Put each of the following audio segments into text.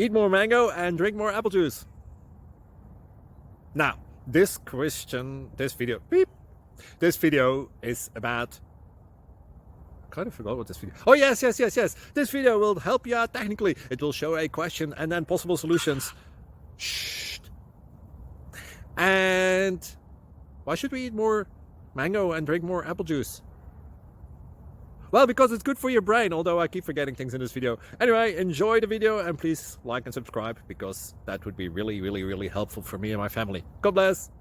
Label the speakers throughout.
Speaker 1: Eat more mango and drink more apple juice. Now, this video is about... I kind of forgot what this video... Oh, yes. This video will help you out technically. It will show a question and then possible solutions. Shh. And why should we eat more mango and drink more apple juice? Well, because it's good for your brain, although I keep forgetting things in this video. Anyway, enjoy the video and please like and subscribe, because that would be really helpful for me and my family. God bless!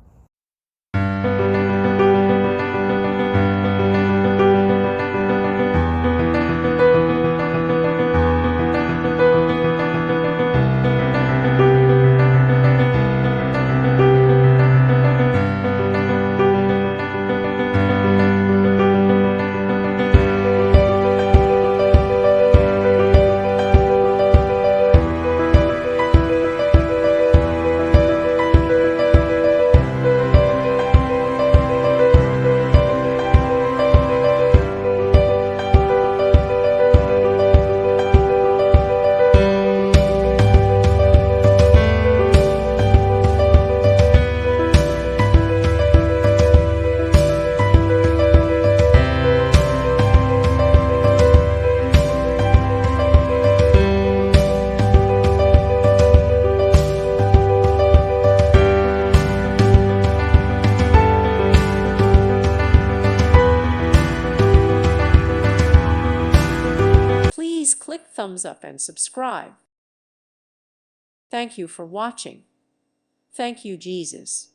Speaker 2: Please click thumbs up and subscribe. Thank you for watching. Thank you, Jesus.